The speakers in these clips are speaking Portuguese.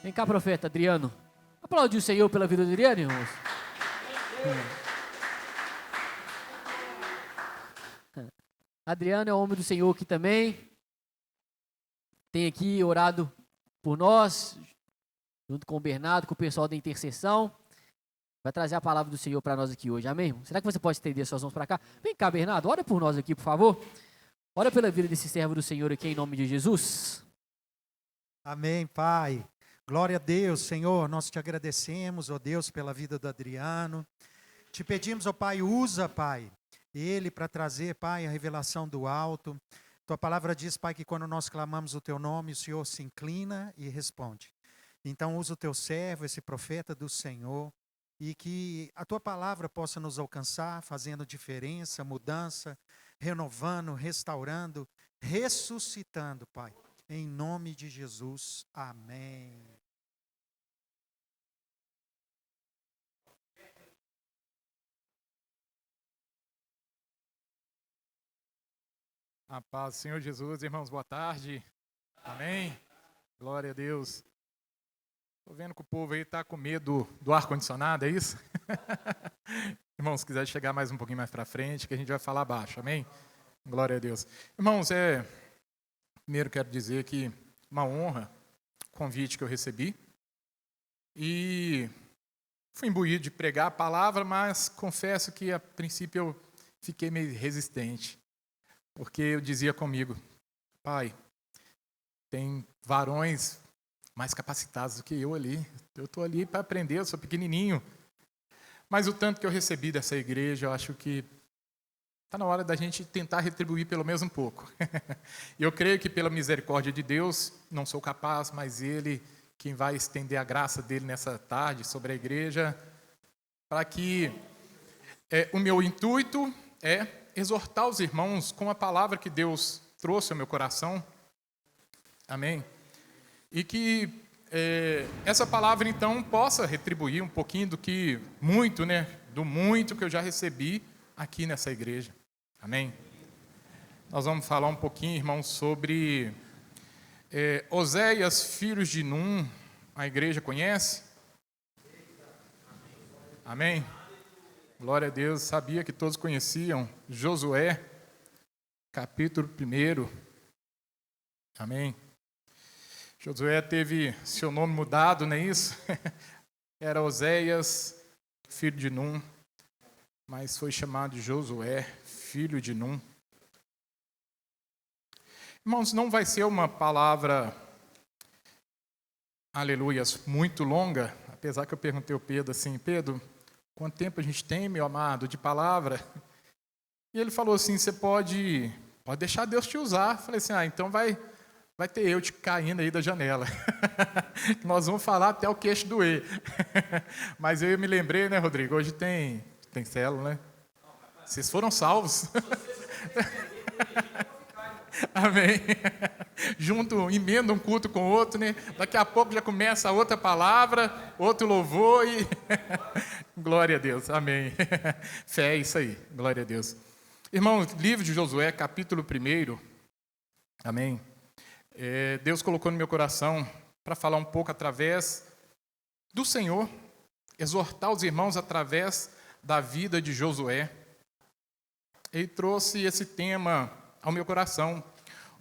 Vem cá, profeta Adriano. Aplaude o Senhor pela vida do Adriano, irmãos. Adriano é homem do Senhor aqui também. Tem aqui orado por nós, junto com o Bernardo, com o pessoal da intercessão. Vai trazer a palavra do Senhor para nós aqui hoje, amém, irmão? Será que você pode estender suas mãos para cá? Vem cá, Bernardo, ora por nós aqui, por favor. Ora pela vida desse servo do Senhor aqui, em nome de Jesus. Amém, Pai. Glória a Deus, Senhor, nós te agradecemos, ó Deus, pela vida do Adriano. Te pedimos, ó Pai, usa, Pai, ele para trazer, Pai, a revelação do alto. Tua palavra diz, Pai, que quando nós clamamos o teu nome, o Senhor se inclina e responde. Então usa o teu servo, esse profeta do Senhor, e que a tua palavra possa nos alcançar, fazendo diferença, mudança, renovando, restaurando, ressuscitando, Pai. Em nome de Jesus, amém. A paz do Senhor Jesus, irmãos, boa tarde. Amém. Glória a Deus. Estou vendo que o povo aí está com medo do ar-condicionado, é isso? Irmãos, se quiser chegar mais um pouquinho mais para frente, que a gente vai falar baixo, amém? Glória a Deus. Irmãos, primeiro quero dizer que uma honra o convite que eu recebi. E fui imbuído de pregar a palavra, mas confesso que a princípio eu fiquei meio resistente. Porque eu dizia comigo, Pai, tem varões mais capacitados do que eu ali. Eu estou ali para aprender, eu sou pequenininho. Mas o tanto que eu recebi dessa igreja, eu acho que está na hora da gente tentar retribuir pelo menos um pouco. E eu creio que pela misericórdia de Deus, não sou capaz, mas Ele, quem vai estender a graça dEle nessa tarde sobre a igreja, para que o meu intuito é exortar os irmãos com a palavra que Deus trouxe ao meu coração. Amém? E que essa palavra, então, possa retribuir um pouquinho do muito que eu já recebi aqui nessa igreja. Amém? Nós vamos falar um pouquinho, irmãos, sobre Oséias, filhos de Num. A igreja conhece? Amém? Glória a Deus. Sabia que todos conheciam Josué, capítulo 1. Amém? Josué teve seu nome mudado, não é isso? Era Oséias, filho de Num, mas foi chamado de Josué, filho de Num. Irmãos, não vai ser uma palavra, aleluias, muito longa, apesar que eu perguntei ao Pedro assim, Pedro, quanto tempo a gente tem, meu amado, de palavra? E ele falou assim, você pode deixar Deus te usar. Eu falei assim, então vai ter eu te caindo aí da janela. Nós vamos falar até o queixo doer. Mas eu me lembrei, né, Rodrigo? Hoje tem célula, né? Vocês foram salvos. Amém. Junto, emenda um culto com o outro, né? Daqui a pouco já começa a outra palavra, outro louvor e... Glória a Deus, amém. Fé é isso aí, glória a Deus. Irmãos, livro de Josué, capítulo 1, amém. Deus colocou no meu coração para falar um pouco através do Senhor, exortar os irmãos através da vida de Josué. Ele trouxe esse tema ao meu coração.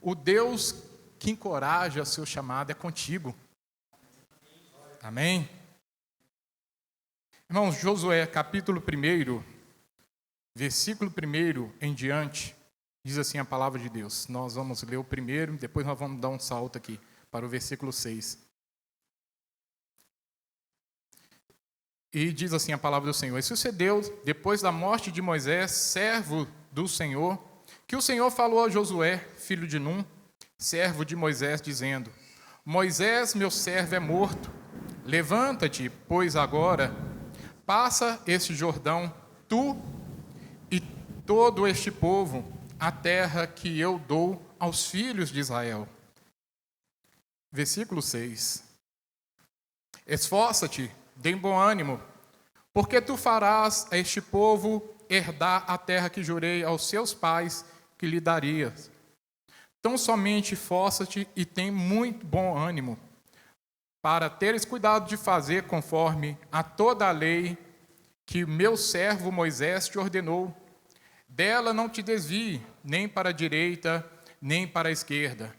O Deus que encoraja o seu chamado é contigo. Amém? Irmãos, Josué, capítulo 1, versículo 1 em diante, diz assim a palavra de Deus. Nós vamos ler o primeiro, depois nós vamos dar um salto aqui para o versículo 6. E diz assim a palavra do Senhor. E sucedeu, depois da morte de Moisés, servo do Senhor, que o Senhor falou a Josué, filho de Num, servo de Moisés, dizendo, Moisés, meu servo, é morto. Levanta-te, pois agora, passa este Jordão, tu e todo este povo, a terra que eu dou aos filhos de Israel. Versículo 6. Esforça-te, dê bom ânimo, porque tu farás a este povo herdar a terra que jurei aos seus pais que lhe darias. Tão somente esforça-te e tem muito bom ânimo, para teres cuidado de fazer conforme a toda a lei que meu servo Moisés te ordenou. Dela não te desvie, nem para a direita, nem para a esquerda,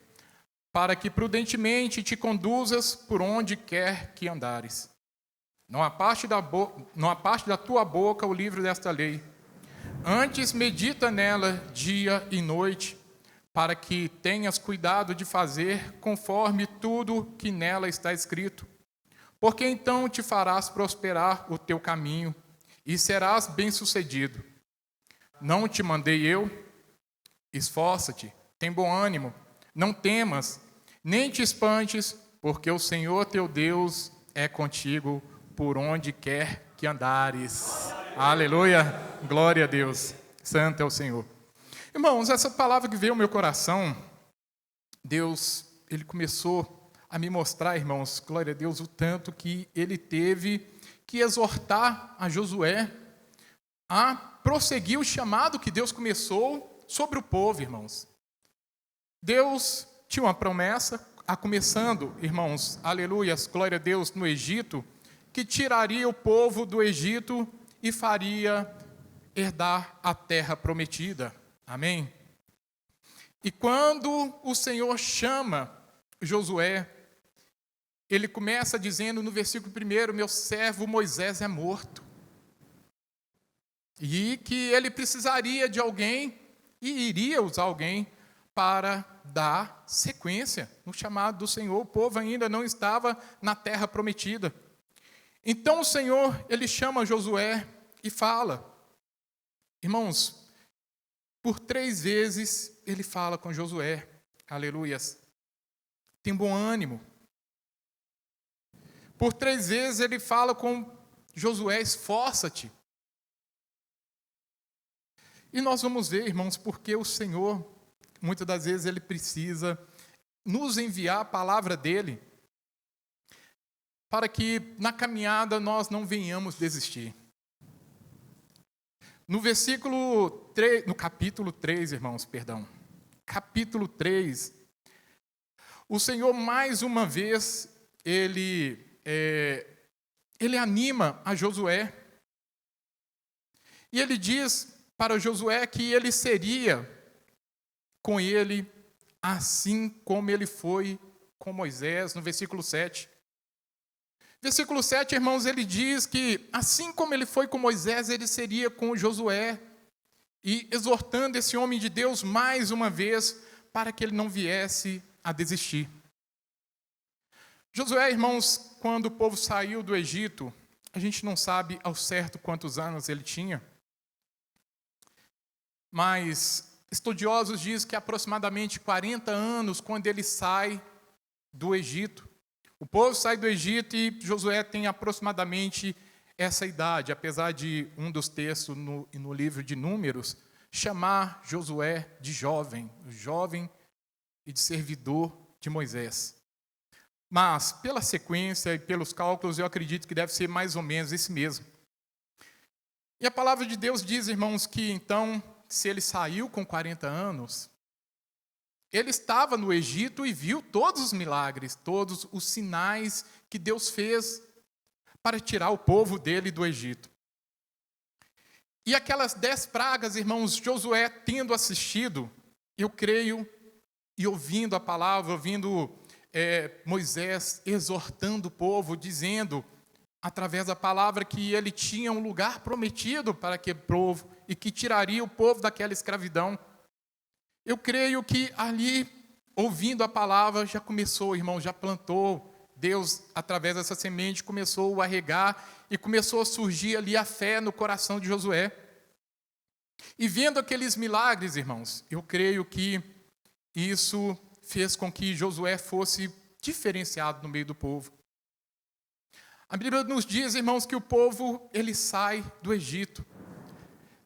para que prudentemente te conduzas por onde quer que andares. Não aparte da tua boca o livro desta lei. Antes medita nela dia e noite, para que tenhas cuidado de fazer conforme tudo que nela está escrito. Porque então te farás prosperar o teu caminho e serás bem-sucedido. Não te mandei eu? Esforça-te, tem bom ânimo, não temas, nem te espantes, porque o Senhor teu Deus é contigo por onde quer que andares. Aleluia, glória a Deus, santo é o Senhor. Irmãos, essa palavra que veio ao meu coração, Deus, Ele começou a me mostrar, irmãos, glória a Deus, o tanto que Ele teve que exortar a Josué a prosseguir o chamado que Deus começou sobre o povo, irmãos. Deus tinha uma promessa, começando, irmãos, aleluia, glória a Deus, no Egito, que tiraria o povo do Egito e faria herdar a terra prometida. Amém? E quando o Senhor chama Josué, ele começa dizendo no versículo 1, meu servo Moisés é morto. E que ele precisaria de alguém, e iria usar alguém, para dar sequência no chamado do Senhor. O povo ainda não estava na terra prometida. Então o Senhor, ele chama Josué e fala. Irmãos, por 3 vezes ele fala com Josué, aleluias, tem bom ânimo. Por 3 vezes ele fala com Josué, esforça-te. E nós vamos ver, irmãos, porque o Senhor, muitas das vezes, ele precisa nos enviar a palavra dele, para que na caminhada nós não venhamos desistir. No capítulo 3, irmãos, capítulo 3, o Senhor, mais uma vez, ele anima a Josué. E ele diz para Josué que ele seria com ele, assim como ele foi com Moisés, no versículo 7. Versículo 7, irmãos, ele diz que assim como ele foi com Moisés, ele seria com Josué, e exortando esse homem de Deus mais uma vez, para que ele não viesse a desistir. Josué, irmãos, quando o povo saiu do Egito, a gente não sabe ao certo quantos anos ele tinha, mas estudiosos dizem que aproximadamente 40 anos quando ele sai do Egito. O povo sai do Egito e Josué tem aproximadamente essa idade, apesar de um dos textos no livro de Números chamar Josué de jovem e de servidor de Moisés. Mas, pela sequência e pelos cálculos, eu acredito que deve ser mais ou menos esse mesmo. E a palavra de Deus diz, irmãos, que então, se ele saiu com 40 anos, ele estava no Egito e viu todos os milagres, todos os sinais que Deus fez para tirar o povo dele do Egito. E aquelas 10 pragas, irmãos, Josué tendo assistido, eu creio, e ouvindo a palavra, ouvindo Moisés exortando o povo, dizendo, através da palavra, que ele tinha um lugar prometido para aquele povo e que tiraria o povo daquela escravidão. Eu creio que ali, ouvindo a palavra, já começou, irmão, já plantou. Deus, através dessa semente, começou a regar e começou a surgir ali a fé no coração de Josué. E vendo aqueles milagres, irmãos, eu creio que isso fez com que Josué fosse diferenciado no meio do povo. A Bíblia nos diz, irmãos, que o povo, ele sai do Egito.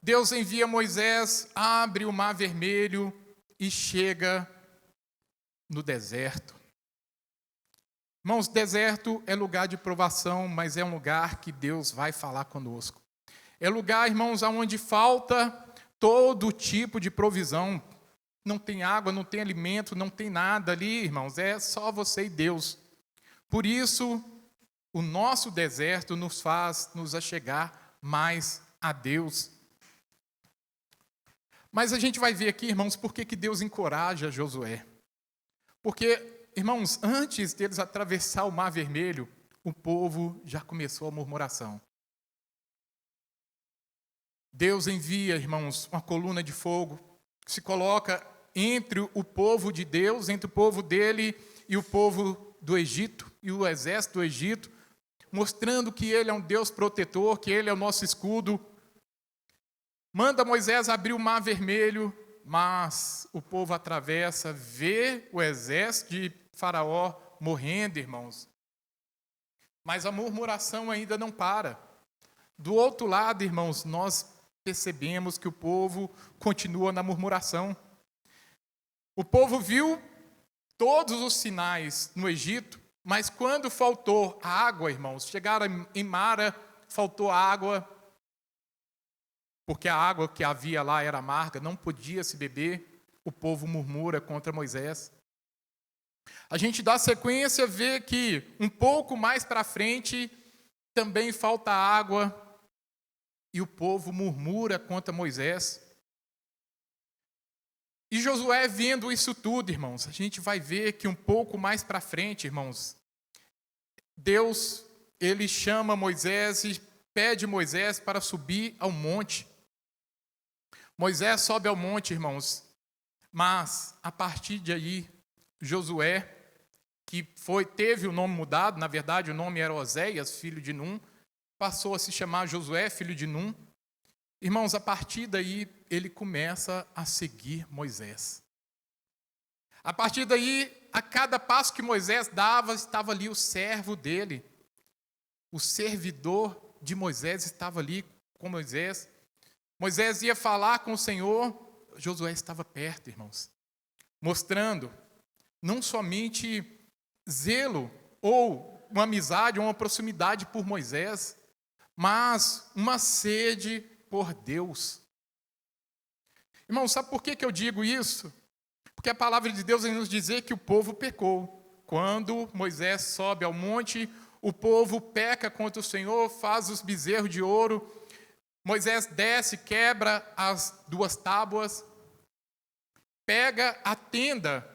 Deus envia Moisés, abre o Mar Vermelho e chega no deserto. Irmãos, deserto é lugar de provação, mas é um lugar que Deus vai falar conosco. É lugar, irmãos, onde falta todo tipo de provisão. Não tem água, não tem alimento, não tem nada ali, irmãos. É só você e Deus. Por isso, o nosso deserto nos faz nos achegar mais a Deus. Mas a gente vai ver aqui, irmãos, por que Deus encoraja Josué. Porque, irmãos, antes deles atravessar o Mar Vermelho, o povo já começou a murmuração. Deus envia, irmãos, uma coluna de fogo, que se coloca entre o povo de Deus, entre o povo dele e o povo do Egito, e o exército do Egito, mostrando que ele é um Deus protetor, que ele é o nosso escudo. Manda Moisés abrir o Mar Vermelho, mas o povo atravessa, vê o exército de Faraó morrendo, irmãos. Mas a murmuração ainda não para. Do outro lado, irmãos, nós percebemos que o povo continua na murmuração. O povo viu todos os sinais no Egito, mas quando faltou água, irmãos, chegaram em Mara, faltou água, porque a água que havia lá era amarga, não podia se beber, o povo murmura contra Moisés. A gente dá sequência, vê que um pouco mais para frente também falta água e o povo murmura contra Moisés. E Josué vendo isso tudo, irmãos, a gente vai ver que um pouco mais para frente, irmãos, Deus, ele chama Moisés e pede Moisés para subir ao monte. Moisés sobe ao monte, irmãos, mas a partir de aí, Josué, que teve o nome mudado, na verdade o nome era Oséias, filho de Num, passou a se chamar Josué, filho de Num. Irmãos, a partir daí, ele começa a seguir Moisés. A partir daí, a cada passo que Moisés dava, estava ali o servo dele. O servidor de Moisés estava ali com Moisés. Moisés ia falar com o Senhor, Josué estava perto, irmãos. Mostrando não somente zelo ou uma amizade ou uma proximidade por Moisés, mas uma sede por Deus. Irmão, sabe por que eu digo isso? Porque a palavra de Deus vai nos dizer que o povo pecou. Quando Moisés sobe ao monte, o povo peca contra o Senhor, faz os bezerros de ouro. Moisés desce, quebra as 2 tábuas, pega a tenda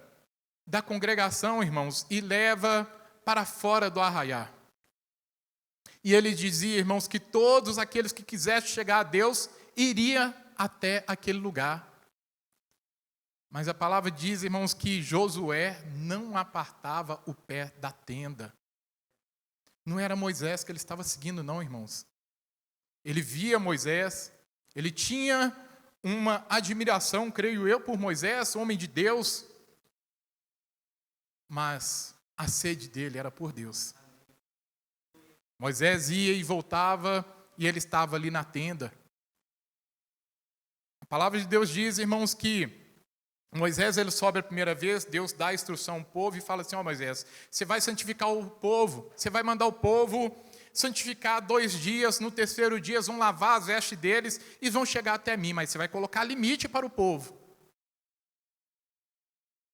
da congregação, irmãos, e leva para fora do arraiá. E ele dizia, irmãos, que todos aqueles que quisessem chegar a Deus, iria até aquele lugar. Mas a palavra diz, irmãos, que Josué não apartava o pé da tenda. Não era Moisés que ele estava seguindo, não, irmãos. Ele via Moisés, ele tinha uma admiração, creio eu, por Moisés, homem de Deus, mas a sede dele era por Deus. Moisés ia e voltava, e ele estava ali na tenda. A palavra de Deus diz, irmãos, que Moisés, ele sobe a primeira vez, Deus dá a instrução ao povo e fala assim, Moisés, você vai santificar o povo, você vai mandar o povo santificar 2 dias, no 3º dia vão lavar as vestes deles e vão chegar até mim, mas você vai colocar limite para o povo.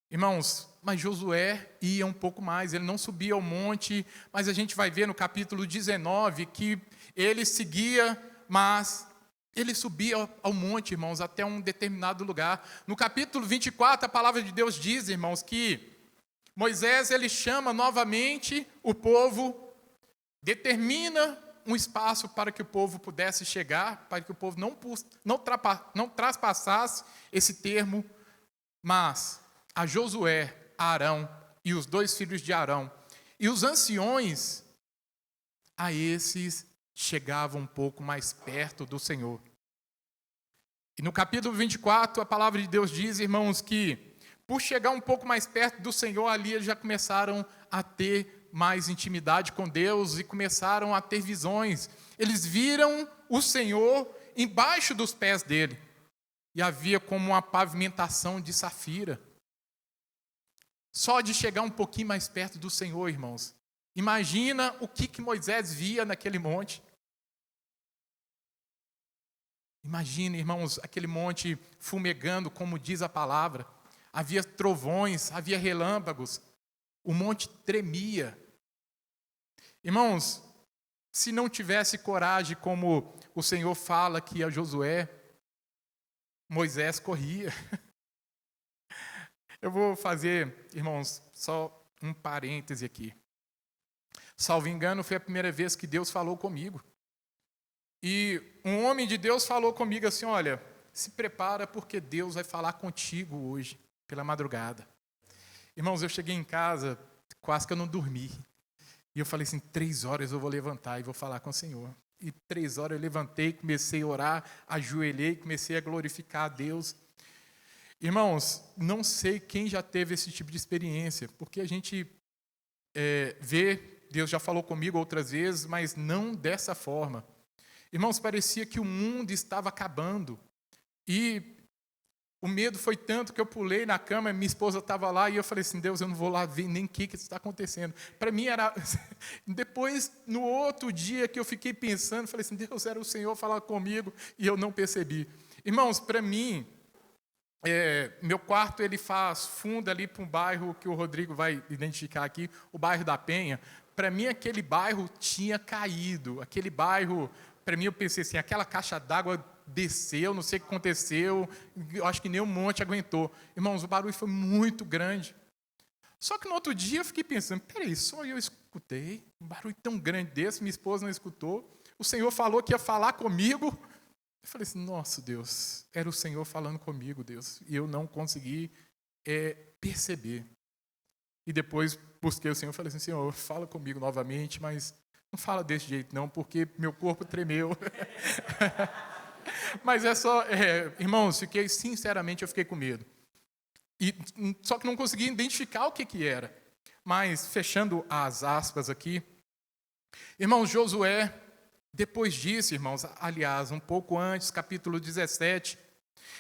Irmãos, mas Josué ia um pouco mais, ele não subia ao monte, mas a gente vai ver no capítulo 19 que ele seguia, mas ele subia ao monte, irmãos, até um determinado lugar. No capítulo 24, a palavra de Deus diz, irmãos, que Moisés, ele chama novamente o povo, determina um espaço para que o povo pudesse chegar, para que o povo não traspassasse esse termo, mas a Josué, a Arão e os 2 filhos de Arão e os anciões, a esses chegavam um pouco mais perto do Senhor. E no capítulo 24, a palavra de Deus diz, irmãos, que por chegar um pouco mais perto do Senhor, ali eles já começaram a ter mais intimidade com Deus e começaram a ter visões. Eles viram o Senhor embaixo dos pés dele. E havia como uma pavimentação de safira. Só de chegar um pouquinho mais perto do Senhor, irmãos. Imagina o que Moisés via naquele monte. Imagina, irmãos, aquele monte fumegando, como diz a palavra. Havia trovões, havia relâmpagos. O monte tremia. Irmãos, se não tivesse coragem, como o Senhor fala aqui a Josué, Moisés corria. Eu vou fazer, irmãos, só um parêntese aqui. Salvo engano, foi a primeira vez que Deus falou comigo. E um homem de Deus falou comigo assim, olha, se prepara porque Deus vai falar contigo hoje, pela madrugada. Irmãos, eu cheguei em casa, quase que eu não dormi. E eu falei assim, 3 horas eu vou levantar e vou falar com o Senhor. E 3 horas eu levantei, comecei a orar, ajoelhei, comecei a glorificar a Deus. Irmãos, não sei quem já teve esse tipo de experiência, porque a gente vê, Deus já falou comigo outras vezes, mas não dessa forma. Irmãos, parecia que o mundo estava acabando. E o medo foi tanto que eu pulei na cama, minha esposa estava lá, e eu falei assim, Deus, eu não vou lá ver nem o que está acontecendo. Para mim era... Depois, no outro dia que eu fiquei pensando, falei assim, Deus, era o Senhor falar comigo, e eu não percebi. Irmãos, para mim, meu quarto ele faz fundo ali para um bairro que o Rodrigo vai identificar aqui, o bairro da Penha. Para mim, aquele bairro tinha caído. Aquele bairro, para mim, eu pensei assim, aquela caixa d'água desceu, não sei o que aconteceu, eu acho que nem um monte aguentou. Irmãos, o barulho foi muito grande. Só que no outro dia eu fiquei pensando, peraí, só eu escutei um barulho tão grande desse, minha esposa não escutou, o Senhor falou que ia falar comigo. Eu falei assim, nossa, Deus, era o Senhor falando comigo, Deus, e eu não consegui perceber. E depois busquei o Senhor e falei assim, Senhor, fala comigo novamente, mas não fala desse jeito não, porque meu corpo tremeu. Mas irmãos, sinceramente, eu fiquei com medo. Só que não consegui identificar o que era. Mas, fechando as aspas aqui, irmãos, Josué, depois disso, irmãos, aliás, um pouco antes, capítulo 17,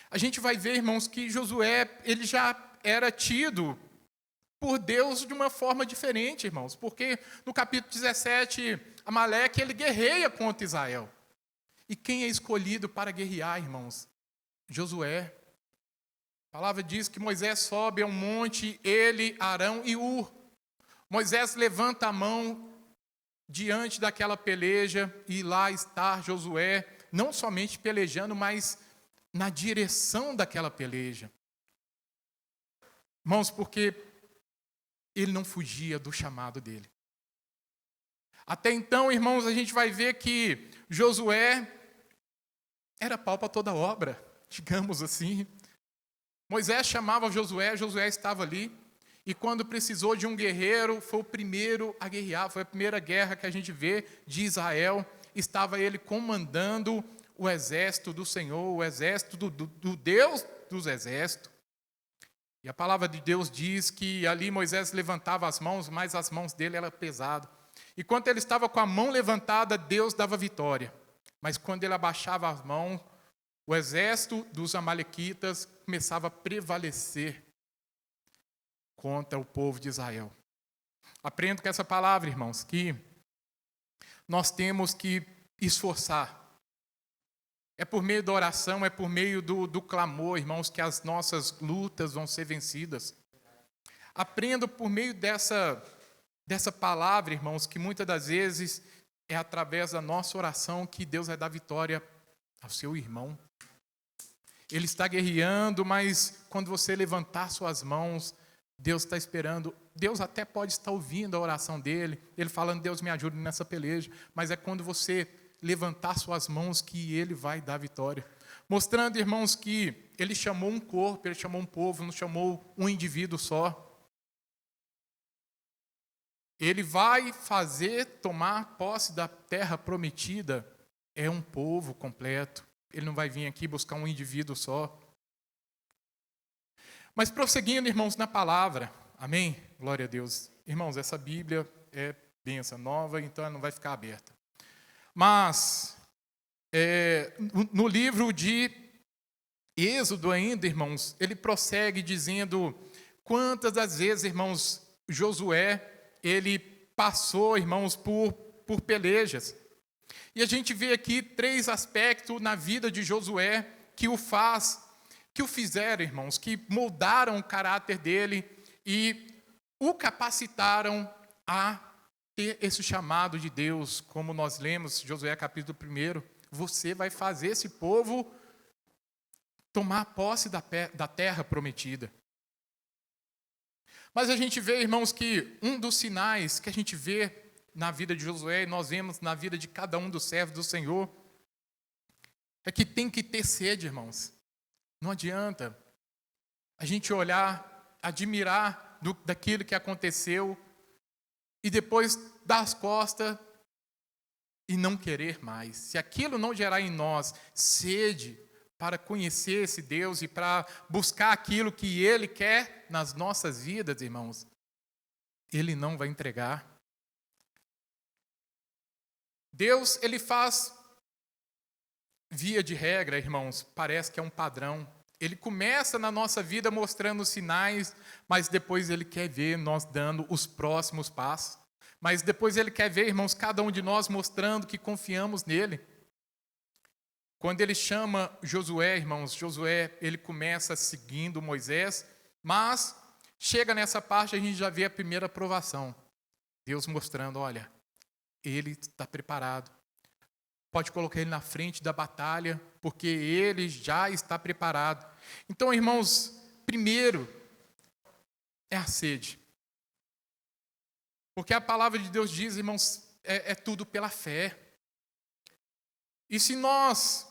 a gente vai ver, irmãos, que Josué, ele já era tido por Deus de uma forma diferente, irmãos, porque no capítulo 17, Amaleque, ele guerreia contra Israel. E quem é escolhido para guerrear, irmãos? Josué. A palavra diz que Moisés sobe a um monte, ele, Arão e Ur. Moisés levanta a mão diante daquela peleja e lá está Josué, não somente pelejando, mas na direção daquela peleja. Irmãos, porque ele não fugia do chamado dele. Até então, irmãos, a gente vai ver que Josué era pau para toda obra, digamos assim. Moisés chamava Josué, Josué estava ali, e quando precisou de um guerreiro, foi o primeiro a guerrear, foi a primeira guerra que a gente vê de Israel, estava ele comandando o exército do Senhor, o exército do Deus dos exércitos. E a palavra de Deus diz que ali Moisés levantava as mãos, mas as mãos dele eram pesadas. E quando ele estava com a mão levantada, Deus dava vitória. Mas quando ele abaixava as mãos, o exército dos amalequitas começava a prevalecer contra o povo de Israel. Aprendo com essa palavra, irmãos, que nós temos que esforçar. É por meio da oração, é por meio do clamor, irmãos, que as nossas lutas vão ser vencidas. Aprendo por meio dessa palavra, irmãos, que muitas das vezes é através da nossa oração que Deus vai dar vitória ao seu irmão. Ele está guerreando, mas quando você levantar suas mãos, Deus está esperando. Deus até pode estar ouvindo a oração dele, ele falando, Deus me ajude nessa peleja, mas é quando você levantar suas mãos que ele vai dar vitória. Mostrando, irmãos, que ele chamou um corpo, ele chamou um povo, não chamou um indivíduo só. Ele vai tomar posse da terra prometida, é um povo completo. Ele não vai vir aqui buscar um indivíduo só. Mas prosseguindo, irmãos, na palavra, amém? Glória a Deus. Irmãos, essa Bíblia é benção nova, então ela não vai ficar aberta. Mas, no livro de Êxodo ainda, irmãos, ele prossegue dizendo quantas das vezes, irmãos, Josué, ele passou, irmãos, por pelejas. E a gente vê aqui 3 aspectos na vida de Josué que o fizeram, irmãos, que moldaram o caráter dele e o capacitaram a ter esse chamado de Deus, como nós lemos, Josué capítulo 1, você vai fazer esse povo tomar posse da terra prometida. Mas a gente vê, irmãos, que um dos sinais que a gente vê na vida de Josué, e nós vemos na vida de cada um dos servos do Senhor, é que tem que ter sede, irmãos. Não adianta a gente olhar, admirar daquilo que aconteceu e depois dar as costas e não querer mais. Se aquilo não gerar em nós sede para conhecer esse Deus e para buscar aquilo que Ele quer nas nossas vidas, irmãos, Ele não vai entregar. Deus, Ele faz, via de regra, irmãos, parece que é um padrão. Ele começa na nossa vida mostrando sinais, mas depois Ele quer ver nós dando os próximos passos. Mas depois Ele quer ver, irmãos, cada um de nós mostrando que confiamos nele. Quando Ele chama Josué, irmãos, Josué, ele começa seguindo Moisés, mas chega nessa parte a gente já vê a primeira aprovação. Deus mostrando, olha, ele está preparado. Pode colocar ele na frente da batalha, porque ele já está preparado. Então, irmãos, primeiro é a sede. Porque a palavra de Deus diz, irmãos, é tudo pela fé. E se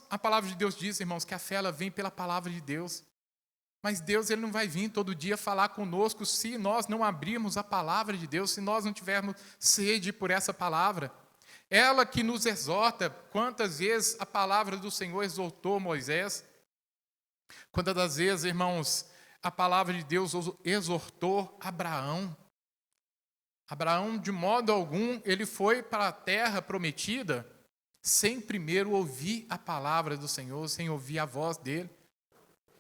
a palavra de Deus diz, irmãos, que a fé ela vem pela palavra de Deus. Mas Deus ele não vai vir todo dia falar conosco se nós não abrirmos a palavra de Deus, se nós não tivermos sede por essa palavra. Ela que nos exorta, quantas vezes a palavra do Senhor exortou Moisés? Quantas das vezes, irmãos, a palavra de Deus exortou Abraão? Abraão, de modo algum, ele foi para a terra prometida sem primeiro ouvir a palavra do Senhor, sem ouvir a voz dele.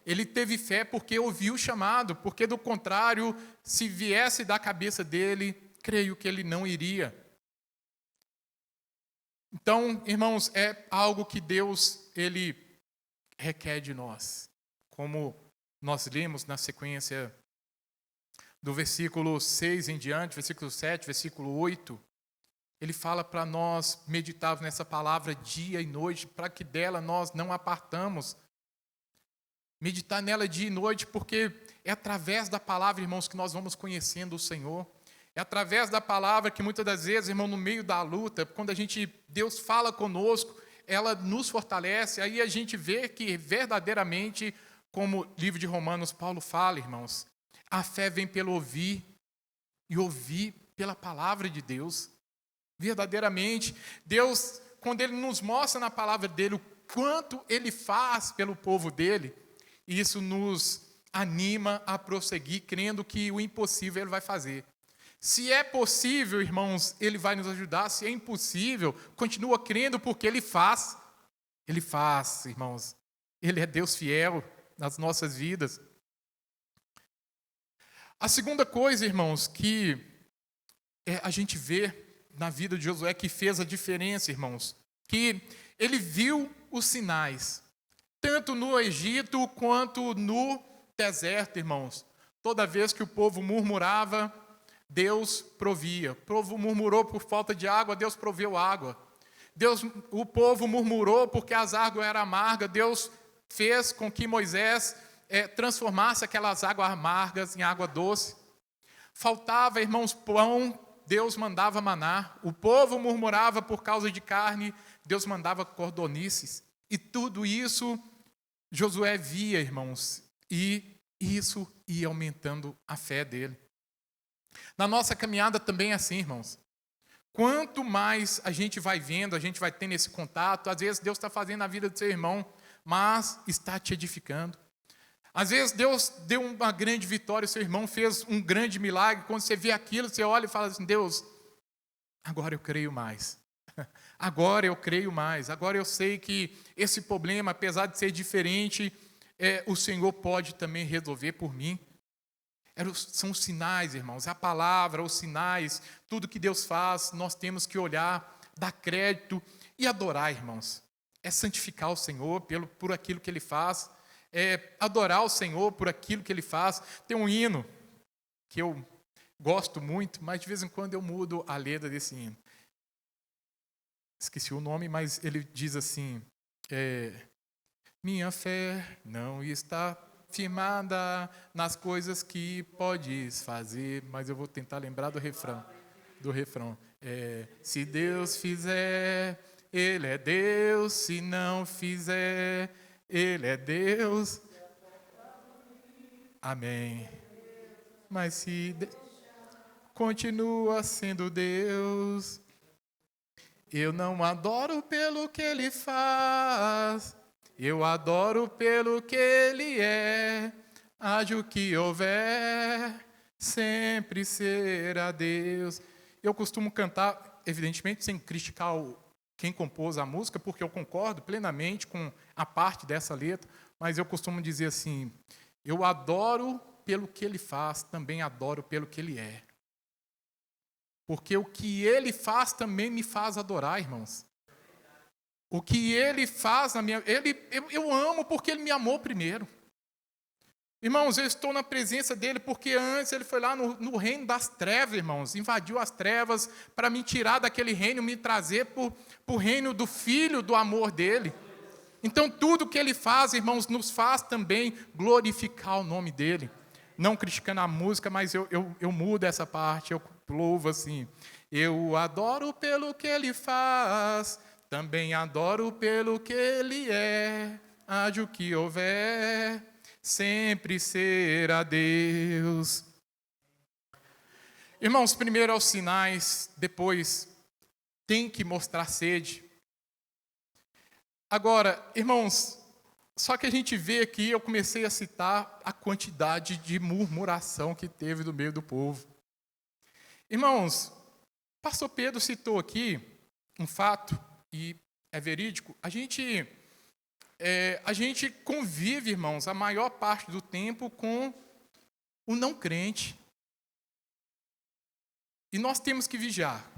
Ele teve fé porque ouviu o chamado, porque do contrário, se viesse da cabeça dele, creio que ele não iria. Então, irmãos, é algo que Deus, ele requer de nós. Como nós lemos na sequência do versículo 6 em diante, versículo 7, versículo 8, ele fala para nós meditarmos nessa palavra dia e noite, para que dela nós não apartamos. Meditar nela dia e noite, porque é através da palavra, irmãos, que nós vamos conhecendo o Senhor. É através da palavra que muitas das vezes, irmão, no meio da luta, quando Deus fala conosco, ela nos fortalece, aí a gente vê que verdadeiramente, como o livro de Romanos, Paulo fala, irmãos, a fé vem pelo ouvir, e ouvir pela palavra de Deus. Verdadeiramente, Deus, quando Ele nos mostra na palavra dEle o quanto Ele faz pelo povo dEle, isso nos anima a prosseguir, crendo que o impossível Ele vai fazer. Se é possível, irmãos, Ele vai nos ajudar. Se é impossível, continua crendo porque Ele faz. Ele faz, irmãos. Ele é Deus fiel nas nossas vidas. A segunda coisa, irmãos, que a gente vê na vida de Josué que fez a diferença, irmãos, que ele viu os sinais, tanto no Egito quanto no deserto, irmãos. Toda vez que o povo murmurava, Deus provia. O povo murmurou por falta de água, Deus proveu água. O povo murmurou porque as águas eram amargas, Deus fez com que Moisés transformasse aquelas águas amargas em água doce. Faltava, irmãos, pão, Deus mandava maná. O povo murmurava por causa de carne, Deus mandava cordonices. E tudo isso Josué via, irmãos, e isso ia aumentando a fé dele. Na nossa caminhada também é assim, irmãos. Quanto mais a gente vai vendo, a gente vai tendo esse contato, às vezes Deus está fazendo na vida do seu irmão, mas está te edificando. Às vezes Deus deu uma grande vitória, o seu irmão fez um grande milagre, quando você vê aquilo, você olha e fala assim, Deus, agora eu creio mais. Agora eu creio mais. Agora eu sei que esse problema, apesar de ser diferente, o Senhor pode também resolver por mim. São os sinais, irmãos, a palavra, os sinais, tudo que Deus faz, nós temos que olhar, dar crédito e adorar, irmãos. É santificar o Senhor por aquilo que Ele faz, é adorar o Senhor por aquilo que Ele faz. Tem um hino que eu gosto muito, mas de vez em quando eu mudo a letra desse hino. Esqueci o nome, mas ele diz assim, minha fé não está firmada nas coisas que podes fazer, mas eu vou tentar lembrar do refrão. Se Deus fizer, Ele é Deus, se não fizer, Ele é Deus. Amém. Mas se continua sendo Deus, eu não adoro pelo que Ele faz, eu adoro pelo que Ele é. Haja o que houver, sempre será Deus. Eu costumo cantar, evidentemente, sem criticar quem compôs a música, porque eu concordo plenamente com a parte dessa letra, mas eu costumo dizer assim, eu adoro pelo que Ele faz, também adoro pelo que Ele é. Porque o que Ele faz também me faz adorar, irmãos. O que Ele faz na minha... Eu amo porque Ele me amou primeiro. Irmãos, eu estou na presença dEle porque antes Ele foi lá no reino das trevas, irmãos. Invadiu as trevas para me tirar daquele reino, me trazer para o reino do Filho, do amor dEle. Então, tudo que Ele faz, irmãos, nos faz também glorificar o nome dEle. Não criticando a música, mas eu mudo essa parte, eu louvo assim. Eu adoro pelo que Ele faz, também adoro pelo que Ele é. Haja o que houver, sempre será Deus. Irmãos, primeiro aos sinais, depois tem que mostrar sede. Agora, irmãos, só que a gente vê aqui, eu comecei a citar a quantidade de murmuração que teve no meio do povo. Irmãos, pastor Pedro citou aqui um fato, e é verídico, a gente convive, irmãos, a maior parte do tempo com o não crente. E nós temos que vigiar.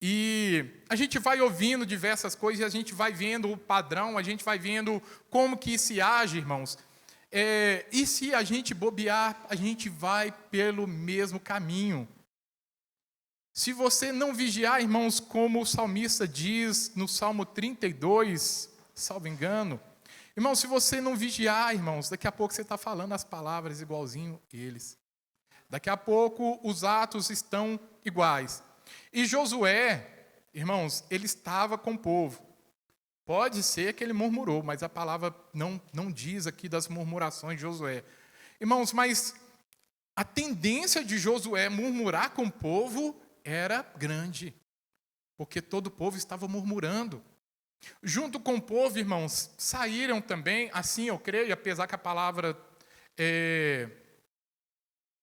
E a gente vai ouvindo diversas coisas, e a gente vai vendo o padrão, a gente vai vendo como que se age, irmãos. E se a gente bobear, a gente vai pelo mesmo caminho. Se você não vigiar, irmãos, como o salmista diz no Salmo 32, salvo engano, irmãos, se você não vigiar, irmãos, daqui a pouco você está falando as palavras igualzinho eles. Daqui a pouco os atos estão iguais. E Josué, irmãos, ele estava com o povo. Pode ser que ele murmurou, mas a palavra não diz aqui das murmurações de Josué. Irmãos, mas a tendência de Josué murmurar com o povo era grande, porque todo o povo estava murmurando. Junto com o povo, irmãos, saíram também, assim eu creio, apesar que a palavra...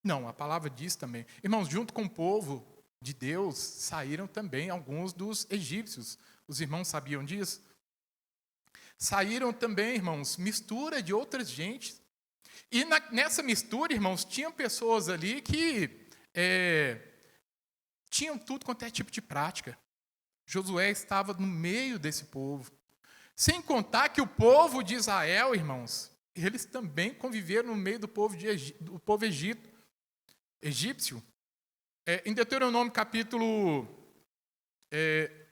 Não, a palavra diz também. Irmãos, junto com o povo de Deus, saíram também alguns dos egípcios. Os irmãos sabiam disso? Saíram também, irmãos, mistura de outras gentes. E nessa mistura, irmãos, tinham pessoas ali que tinham tudo quanto é tipo de prática. Josué estava no meio desse povo. Sem contar que o povo de Israel, irmãos, eles também conviveram no meio do povo egípcio. Em Deuteronômio capítulo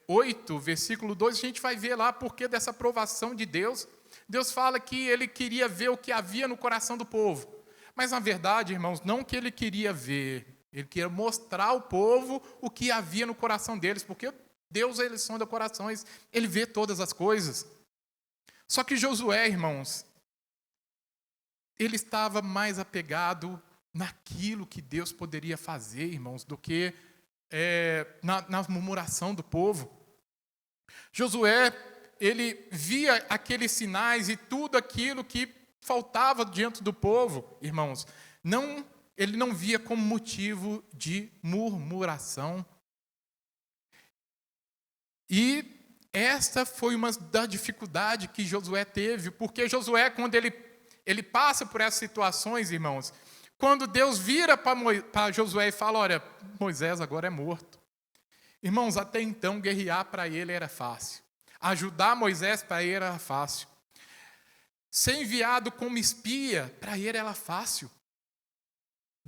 8, versículo 2, a gente vai ver lá porque dessa aprovação de Deus. Deus fala que Ele queria ver o que havia no coração do povo. Mas, na verdade, irmãos, não que Ele queria ver. Ele queria mostrar ao povo o que havia no coração deles. Porque Deus, Ele sonda corações, Ele vê todas as coisas. Só que Josué, irmãos, ele estava mais apegado naquilo que Deus poderia fazer, irmãos, do que na murmuração do povo. Josué, ele via aqueles sinais e tudo aquilo que faltava diante do povo, irmãos. Ele não via como motivo de murmuração. E esta foi uma da dificuldade que Josué teve, porque Josué, quando ele passa por essas situações, irmãos, quando Deus vira para Josué e fala, olha, Moisés agora é morto. Irmãos, até então, guerrear para ele era fácil. Ajudar Moisés para ele era fácil. Ser enviado como espia, para ele era fácil.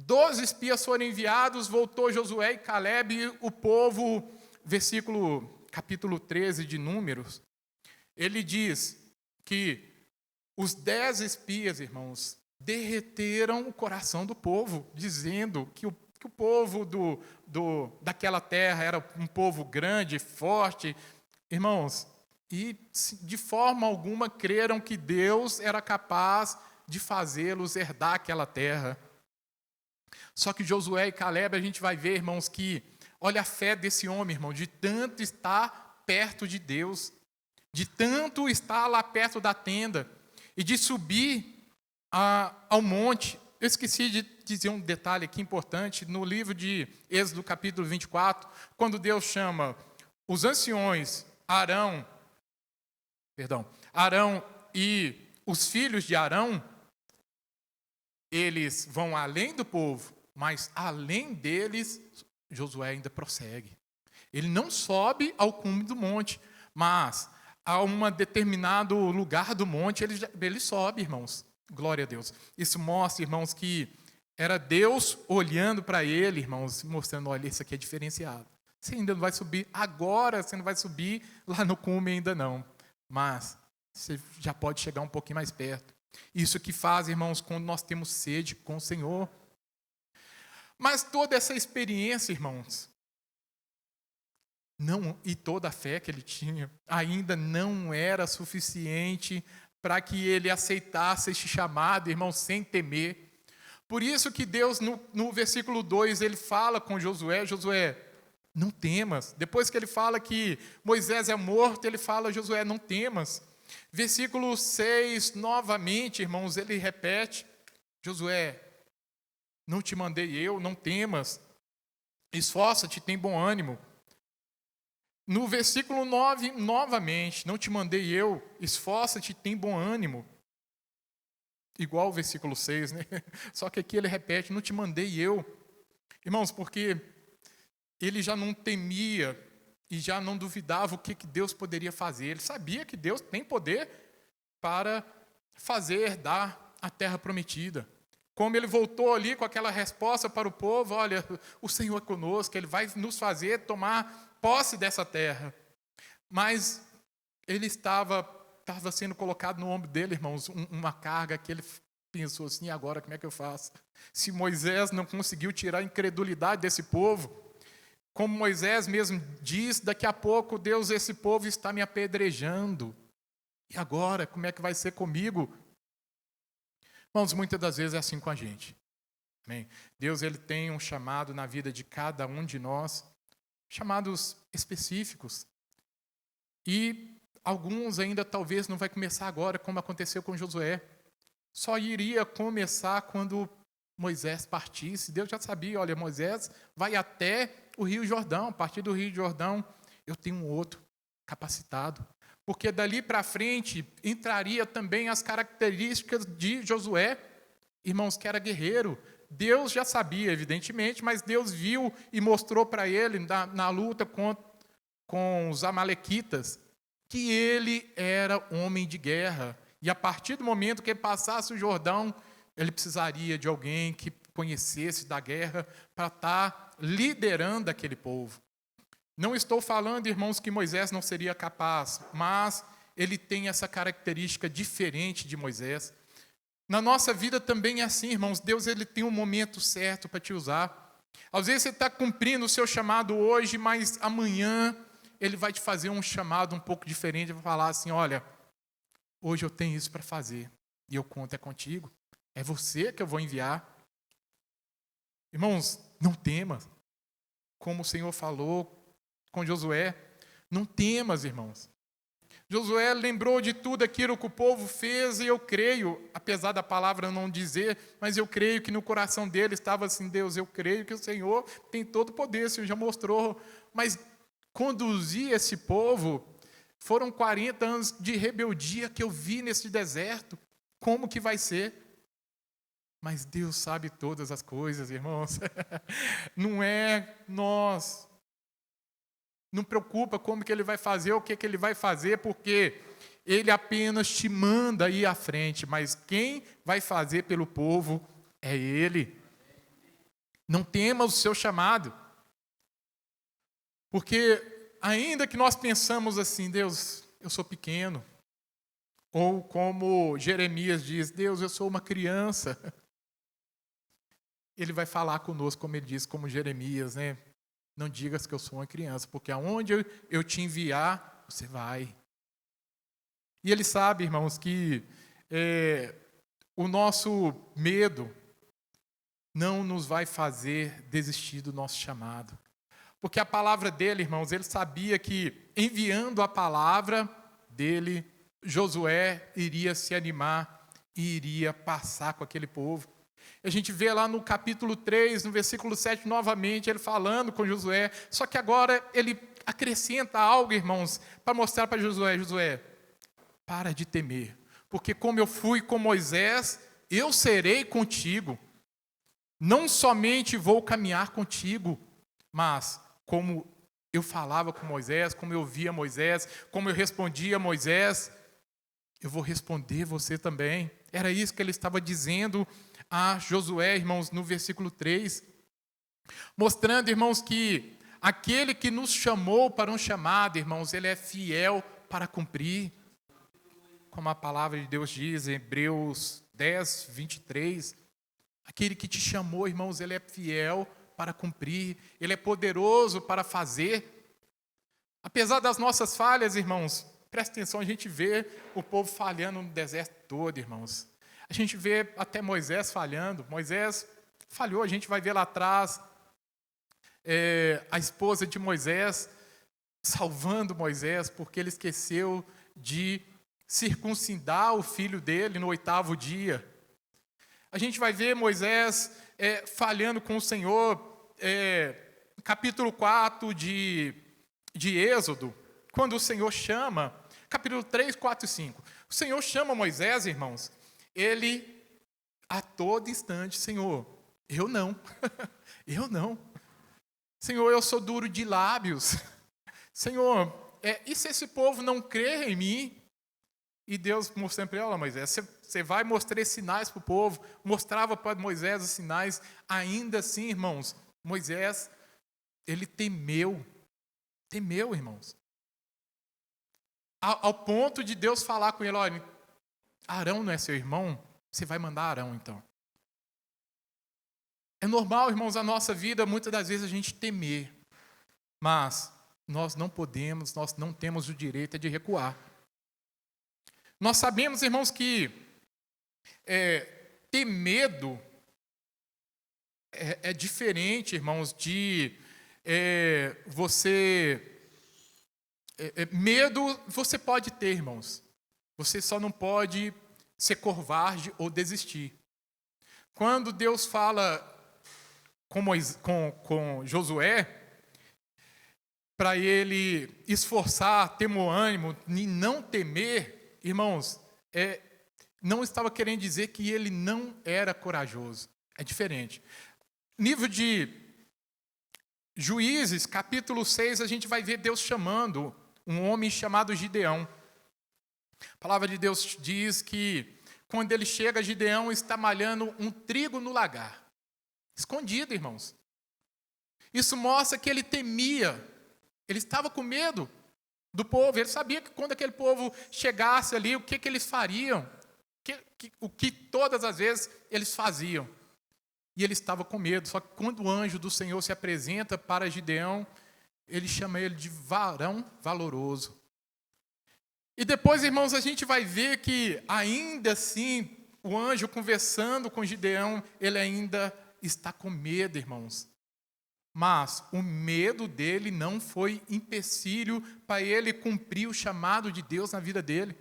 12 espias foram enviados, voltou Josué e Caleb e o povo, capítulo 13 de Números, ele diz que os 10 espias, irmãos, derreteram o coração do povo, dizendo que o povo daquela terra era um povo grande, forte. Irmãos, e de forma alguma creram que Deus era capaz de fazê-los herdar aquela terra. Só que Josué e Caleb, a gente vai ver, irmãos, que olha a fé desse homem, irmão, de tanto estar perto de Deus, de tanto estar lá perto da tenda, e de subir ao monte. Eu esqueci de dizer um detalhe aqui importante, no livro de Êxodo, capítulo 24, quando Deus chama os anciões, Arão e os filhos de Arão, eles vão além do povo, mas além deles, Josué ainda prossegue. Ele não sobe ao cume do monte, mas a um determinado lugar do monte, ele sobe, irmãos. Glória a Deus. Isso mostra, irmãos, que era Deus olhando para ele, irmãos, mostrando, olha, isso aqui é diferenciado. Você ainda não vai subir agora, você não vai subir lá no cume ainda não. Mas você já pode chegar um pouquinho mais perto. Isso que faz, irmãos, quando nós temos sede com o Senhor. Mas toda essa experiência, irmãos, e toda a fé que ele tinha, ainda não era suficiente para que ele aceitasse este chamado, irmãos, sem temer. Por isso que Deus, no versículo 2, ele fala com Josué, não temas. Depois que ele fala que Moisés é morto, ele fala, Josué, não temas. Versículo 6, novamente, irmãos, ele repete, Josué, não te mandei eu, não temas, esforça-te, tem bom ânimo. No versículo 9, novamente, não te mandei eu, esforça-te, tem bom ânimo. Igual o versículo 6, né? Só que aqui ele repete, não te mandei eu. Irmãos, porque ele já não temia e já não duvidava o que Deus poderia fazer. Ele sabia que Deus tem poder para fazer herdar a terra prometida. Como ele voltou ali com aquela resposta para o povo, olha, o Senhor é conosco, Ele vai nos fazer tomar posse dessa terra. Mas ele estava sendo colocado no ombro dele, irmãos, uma carga que ele pensou assim, e agora como é que eu faço? Se Moisés não conseguiu tirar a incredulidade desse povo, como Moisés mesmo diz, daqui a pouco, Deus, esse povo está me apedrejando. E agora, como é que vai ser comigo? Irmãos, muitas das vezes é assim com a gente. Amém? Deus, ele tem um chamado na vida de cada um de nós, chamados específicos. E alguns ainda talvez não vai começar agora, como aconteceu com Josué. Só iria começar quando Moisés partisse. Deus já sabia, olha, Moisés vai até o Rio Jordão. A partir do Rio Jordão, eu tenho um outro capacitado. Porque dali para frente entraria também as características de Josué, irmãos, que era guerreiro. Deus já sabia, evidentemente, mas Deus viu e mostrou para ele, na luta com os amalequitas, que ele era homem de guerra. E a partir do momento que ele passasse o Jordão, ele precisaria de alguém que conhecesse da guerra para estar liderando aquele povo. Não estou falando, irmãos, que Moisés não seria capaz, mas ele tem essa característica diferente de Moisés. Na nossa vida também é assim, irmãos. Deus, ele tem um momento certo para te usar. Às vezes você está cumprindo o seu chamado hoje, mas amanhã ele vai te fazer um chamado um pouco diferente, vai falar assim, olha, hoje eu tenho isso para fazer, e eu conto é contigo, é você que eu vou enviar. Irmãos, não temas, como o Senhor falou com Josué, não temas, irmãos. Josué lembrou de tudo aquilo que o povo fez, e eu creio, apesar da palavra não dizer, mas eu creio que no coração dele estava assim, Deus, eu creio que o Senhor tem todo o poder, o Senhor já mostrou, mas conduzir esse povo, foram 40 anos de rebeldia que eu vi nesse deserto, como que vai ser? Mas Deus sabe todas as coisas, irmãos, não é nós, não preocupa como que ele vai fazer, o que ele vai fazer, porque ele apenas te manda ir à frente, mas quem vai fazer pelo povo é ele. Não temas o seu chamado. Porque ainda que nós pensamos assim, Deus, eu sou pequeno. Ou como Jeremias diz, Deus, eu sou uma criança. Ele vai falar conosco, como ele diz, como Jeremias, né? Não digas que eu sou uma criança, porque aonde eu te enviar, você vai. E ele sabe, irmãos, que o nosso medo não nos vai fazer desistir do nosso chamado. Porque a palavra dele, irmãos, ele sabia que enviando a palavra dele, Josué iria se animar e iria passar com aquele povo. A gente vê lá no capítulo 3, no versículo 7, novamente, ele falando com Josué, só que agora ele acrescenta algo, irmãos, para mostrar para Josué, Josué, para de temer, porque como eu fui com Moisés, eu serei contigo. Não somente vou caminhar contigo, mas como eu falava com Moisés, como eu via Moisés, como eu respondia a Moisés, eu vou responder você também. Era isso que ele estava dizendo a Josué, irmãos, no versículo 3. Mostrando, irmãos, que aquele que nos chamou para um chamado, irmãos, ele é fiel para cumprir. Como a palavra de Deus diz em Hebreus 10, 23. Aquele que te chamou, irmãos, ele é fiel para cumprir. Ele é poderoso para fazer. Apesar das nossas falhas, irmãos, presta atenção, a gente vê o povo falhando no deserto todo, irmãos. A gente vê até Moisés falhando. Moisés falhou, a gente vai ver lá atrás a esposa de Moisés salvando Moisés porque ele esqueceu de circuncidar o filho dele no 8º dia. A gente vai ver Moisés falhando com o Senhor, capítulo 4 de Êxodo, quando o Senhor chama, capítulo 3, 4 e 5. O Senhor chama Moisés, irmãos, ele a todo instante, Senhor, eu não, eu não. Senhor, eu sou duro de lábios. Senhor, e se esse povo não crer em mim? E Deus mostrando para ele, olha Moisés, você vai mostrar sinais para o povo. Mostrava para Moisés os sinais. Ainda assim, irmãos, Moisés, ele temeu, irmãos. Ao ponto de Deus falar com ele, olha, Arão não é seu irmão? Você vai mandar Arão, então. É normal, irmãos, a nossa vida, muitas das vezes a gente temer. Mas nós não podemos, nós não temos o direito de recuar. Nós sabemos, irmãos, que ter medo é diferente, irmãos, de você... medo você pode ter, irmãos. Você só não pode ser covarde ou desistir. Quando Deus fala com Josué, para ele esforçar, ter bom ânimo e não temer, irmãos, não estava querendo dizer que ele não era corajoso. É diferente. Nível de Juízes, capítulo 6, a gente vai ver Deus chamando um homem chamado Gideão. A palavra de Deus diz que quando ele chega, Gideão está malhando um trigo no lagar. Escondido, irmãos. Isso mostra que ele temia. Ele estava com medo do povo. Ele sabia que quando aquele povo chegasse ali, o que eles fariam. O que todas as vezes eles faziam. E ele estava com medo. Só que quando o anjo do Senhor se apresenta para Gideão, ele chama ele de varão valoroso. E depois, irmãos, a gente vai ver que ainda assim, o anjo conversando com Gideão, ele ainda está com medo, irmãos. Mas o medo dele não foi empecilho para ele cumprir o chamado de Deus na vida dele.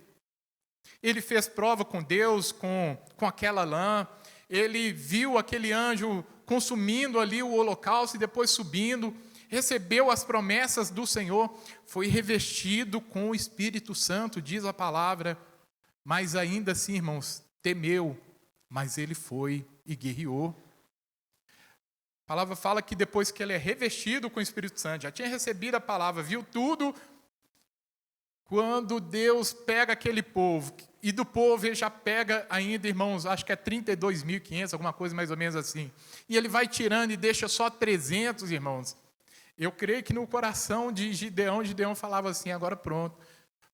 Ele fez prova com Deus, com aquela lã. Ele viu aquele anjo consumindo ali o holocausto e depois subindo. Recebeu as promessas do Senhor. Foi revestido com o Espírito Santo, diz a palavra. Mas ainda assim, irmãos, temeu. Mas ele foi e guerreou. A palavra fala que depois que ele é revestido com o Espírito Santo, já tinha recebido a palavra, viu tudo. Quando Deus pega aquele povo, E do povo ele já pega ainda, irmãos, acho que é 32.500, alguma coisa mais ou menos assim. E ele vai tirando e deixa só 300, irmãos. Eu creio que no coração de Gideão falava assim, agora pronto,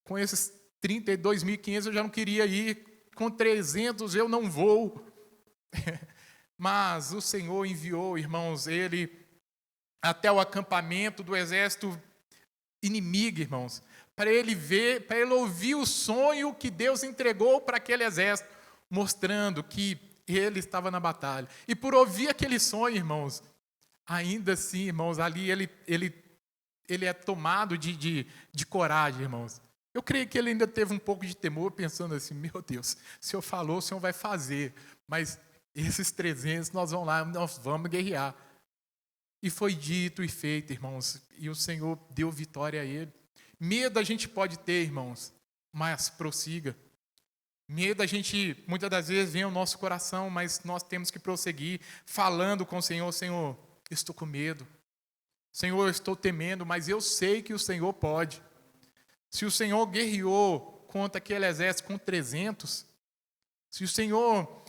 com esses 32.500 eu já não queria ir, com 300 eu não vou. Mas o Senhor enviou, irmãos, ele até o acampamento do exército inimigo, irmãos, para ele ver, para ele ouvir o sonho que Deus entregou para aquele exército, mostrando que ele estava na batalha. E por ouvir aquele sonho, irmãos, ainda assim, irmãos, ali ele é tomado de coragem, irmãos. Eu creio que ele ainda teve um pouco de temor, pensando assim, meu Deus, se eu falou, o Senhor vai fazer, mas esses 300 nós vamos guerrear. E foi dito e feito, irmãos, e o Senhor deu vitória a ele. Medo a gente pode ter, irmãos, mas prossiga. Medo a gente, muitas das vezes, vem ao nosso coração, mas nós temos que prosseguir, falando com o Senhor, Senhor, estou com medo. Senhor, eu estou temendo, mas eu sei que o Senhor pode. Se o Senhor guerreou contra aquele exército com 300, se o Senhor,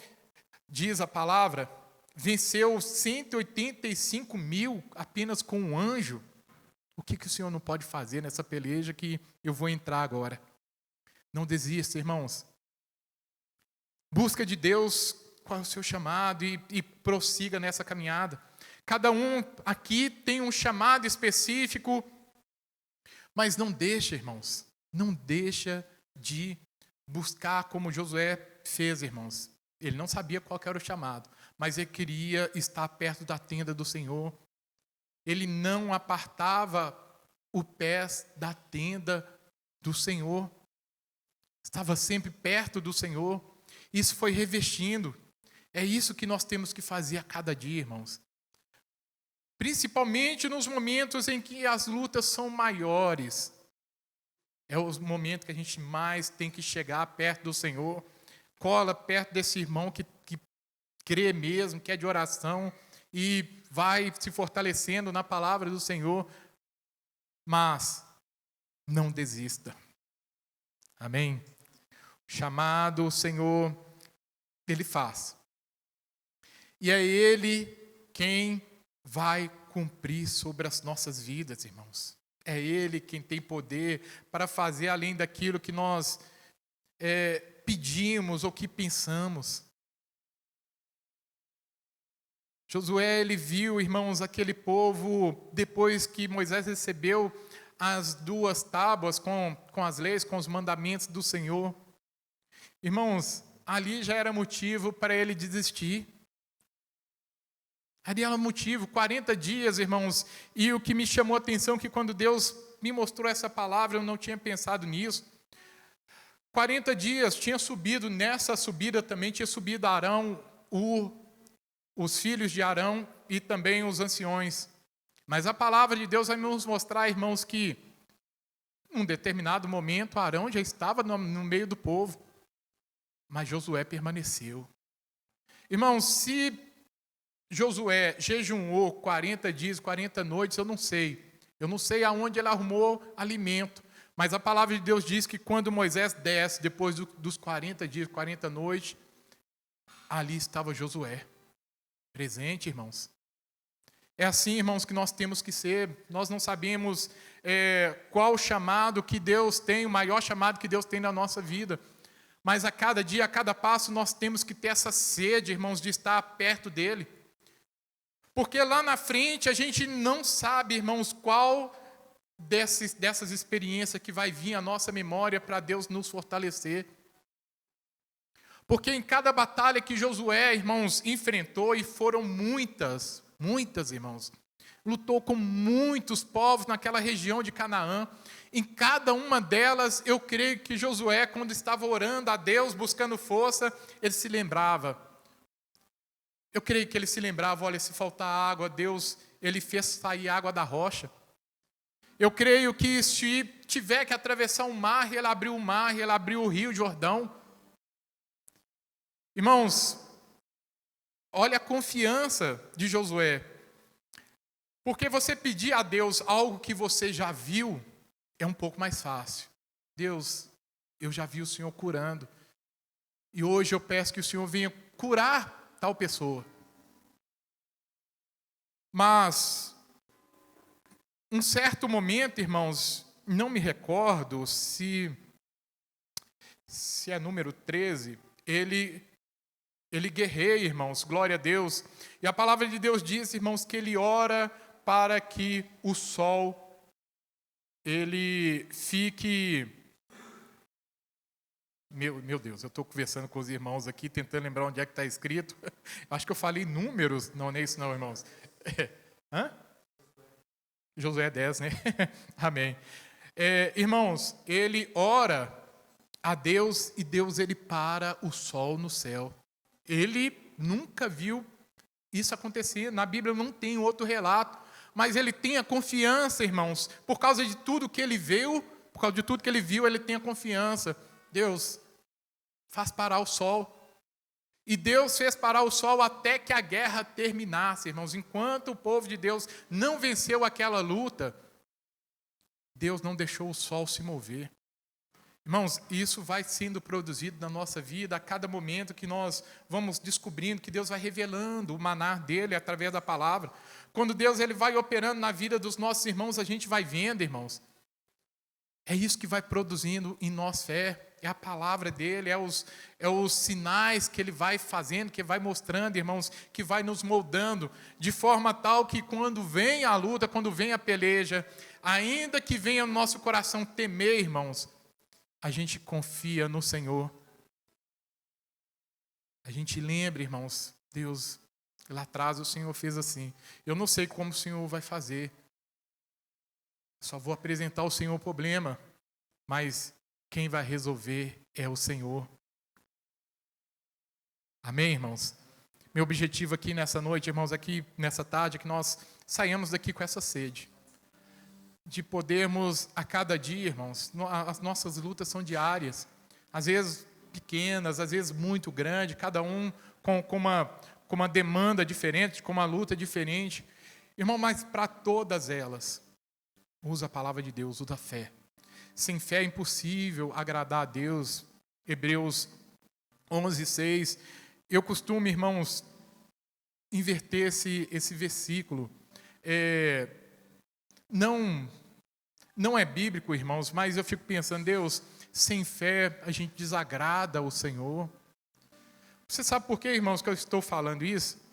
diz a palavra, venceu 185.000 apenas com um anjo, o que o Senhor não pode fazer nessa peleja que eu vou entrar agora? Não desista, irmãos. Busca de Deus qual é o seu chamado e prossiga nessa caminhada. Cada um aqui tem um chamado específico, mas não deixa, irmãos, não deixa de buscar como Josué fez, irmãos. Ele não sabia qual era o chamado, mas ele queria estar perto da tenda do Senhor. Ele não apartava o pé da tenda do Senhor. Estava sempre perto do Senhor. Isso foi revestindo. É isso que nós temos que fazer a cada dia, irmãos. Principalmente nos momentos em que as lutas são maiores. É o momento que a gente mais tem que chegar perto do Senhor. Cola perto desse irmão que crê mesmo, que é de oração e vai se fortalecendo na palavra do Senhor. Mas não desista. Amém? O chamado o Senhor, Ele faz. E é Ele quem vai cumprir sobre as nossas vidas, irmãos. É Ele quem tem poder para fazer além daquilo que nós pedimos ou que pensamos. Josué, ele viu, irmãos, aquele povo, depois que Moisés recebeu as 2 tábuas com as leis, com os mandamentos do Senhor. Irmãos, ali já era motivo para ele desistir. Ali era motivo, 40 dias, irmãos, e o que me chamou a atenção é que quando Deus me mostrou essa palavra, eu não tinha pensado nisso. 40 dias, tinha subido, nessa subida também tinha subido Arão, os filhos de Arão e também os anciões. Mas a palavra de Deus vai nos mostrar, irmãos, que em um determinado momento Arão já estava no meio do povo, mas Josué permaneceu. Irmãos, se Josué jejuou 40 dias, 40 noites, eu não sei. Eu não sei aonde ele arrumou alimento. Mas a palavra de Deus diz que quando Moisés desce, depois dos 40 dias, 40 noites, ali estava Josué, presente, irmãos. É assim, irmãos, que nós temos que ser. Nós não sabemos qual o chamado que Deus tem, o maior chamado que Deus tem na nossa vida. Mas a cada dia, a cada passo, nós temos que ter essa sede, irmãos, de estar perto dEle. Porque lá na frente a gente não sabe, irmãos, qual dessas experiências que vai vir à nossa memória para Deus nos fortalecer. Porque em cada batalha que Josué, irmãos, enfrentou, e foram muitas, irmãos, lutou com muitos povos naquela região de Canaã. Em cada uma delas, eu creio que Josué, quando estava orando a Deus, buscando força, ele se lembrava. Eu creio que ele se lembrava, olha, se faltar água, Deus, ele fez sair água da rocha. Eu creio que se tiver que atravessar um mar, ele abriu o mar, ele abriu o rio Jordão. Irmãos, olha a confiança de Josué. Porque você pedir a Deus algo que você já viu, é um pouco mais fácil. Deus, eu já vi o Senhor curando. E hoje eu peço que o Senhor venha curar tal pessoa. Mas, um certo momento, irmãos, não me recordo se é número 13, ele guerreia, irmãos, glória a Deus. E a palavra de Deus diz, irmãos, que ele ora para que o sol, ele fique... Meu Deus, eu estou conversando com os irmãos aqui, tentando lembrar onde é que está escrito. Acho que eu falei números, não é isso não, irmãos. Hã? Josué 10, né? Amém. Irmãos, ele ora a Deus e Deus ele para o sol no céu. Ele nunca viu isso acontecer. Na Bíblia não tem outro relato. Mas ele tem a confiança, irmãos. Por causa de tudo que ele viu, por causa de tudo que ele viu, ele tem a confiança. Deus faz parar o sol. E Deus fez parar o sol até que a guerra terminasse, irmãos. Enquanto o povo de Deus não venceu aquela luta, Deus não deixou o sol se mover. Irmãos, isso vai sendo produzido na nossa vida a cada momento que nós vamos descobrindo que Deus vai revelando o maná dele através da palavra. Quando Deus ele vai operando na vida dos nossos irmãos, a gente vai vendo, irmãos. É isso que vai produzindo em nós fé. É a palavra dele, é os sinais que ele vai fazendo, que vai mostrando, irmãos, que vai nos moldando, de forma tal que quando vem a luta, quando vem a peleja, ainda que venha no nosso coração temer, irmãos, a gente confia no Senhor. A gente lembra, irmãos, Deus, lá atrás o Senhor fez assim. Eu não sei como o Senhor vai fazer. Só vou apresentar ao Senhor o problema, mas quem vai resolver é o Senhor. Amém, irmãos? Meu objetivo aqui nessa noite, irmãos, aqui nessa tarde, é que nós saiamos daqui com essa sede. De podermos, a cada dia, irmãos, as nossas lutas são diárias. Às vezes pequenas, às vezes muito grandes, cada um com uma demanda diferente, com uma luta diferente. Irmão, mas para todas elas, usa a palavra de Deus, usa a fé. Sem fé é impossível agradar a Deus. Hebreus 11:6. Eu costumo, irmãos, inverter esse versículo. Não é bíblico, irmãos, mas eu fico pensando, Deus, sem fé a gente desagrada o Senhor. Você sabe por quê, irmãos, que eu estou falando isso?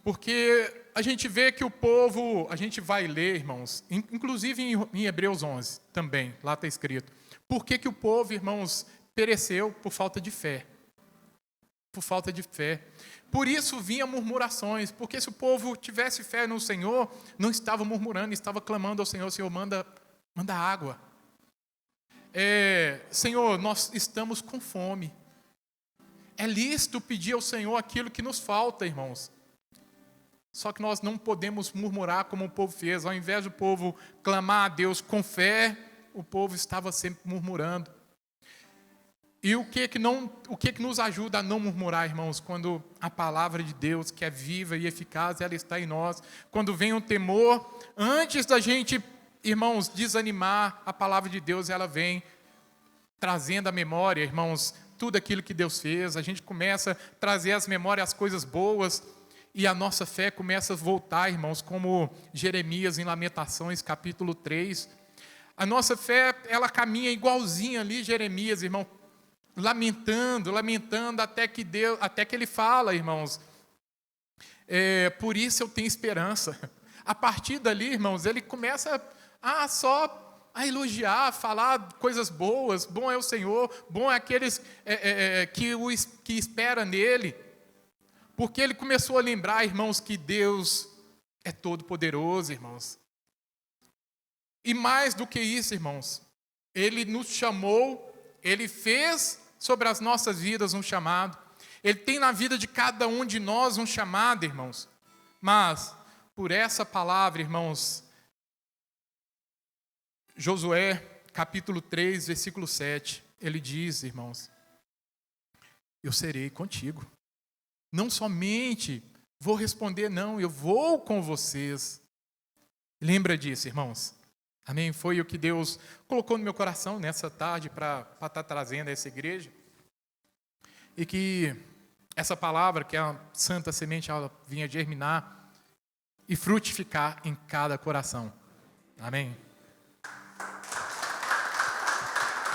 Porque a gente vê que o povo, a gente vai ler, irmãos, inclusive em Hebreus 11 também, lá está escrito. Por que o povo, irmãos, pereceu por falta de fé? Por falta de fé. Por isso vinha murmurações, porque se o povo tivesse fé no Senhor, não estava murmurando, estava clamando ao Senhor, Senhor, manda água. Senhor, nós estamos com fome. É lícito pedir ao Senhor aquilo que nos falta, irmãos. Só que nós não podemos murmurar como o povo fez. Ao invés do povo clamar a Deus com fé, o povo estava sempre murmurando. E o que nos ajuda a não murmurar, irmãos? Quando a palavra de Deus, que é viva e eficaz, ela está em nós. Quando vem o temor, antes da gente, irmãos, desanimar, a palavra de Deus, ela vem trazendo à memória, irmãos, tudo aquilo que Deus fez. A gente começa a trazer às memórias as coisas boas, e a nossa fé começa a voltar, irmãos, como Jeremias em Lamentações, capítulo 3. A nossa fé, ela caminha igualzinha ali, Jeremias, irmão, lamentando, até que ele fala, irmãos, por isso eu tenho esperança. A partir dali, irmãos, ele começa a elogiar, a falar coisas boas. Bom é o Senhor, bom é aqueles que esperam nele. Porque ele começou a lembrar, irmãos, que Deus é todo poderoso, irmãos. E mais do que isso, irmãos, ele nos chamou, ele fez sobre as nossas vidas um chamado. Ele tem na vida de cada um de nós um chamado, irmãos. Mas, por essa palavra, irmãos, Josué, capítulo 3, versículo 7, ele diz, irmãos, eu serei contigo. Não somente vou responder, não, eu vou com vocês. Lembra disso, irmãos? Amém? Foi o que Deus colocou no meu coração nessa tarde para estar trazendo a essa igreja. e que essa palavra, que é a santa semente, ela vinha germinar e frutificar em cada coração. Amém?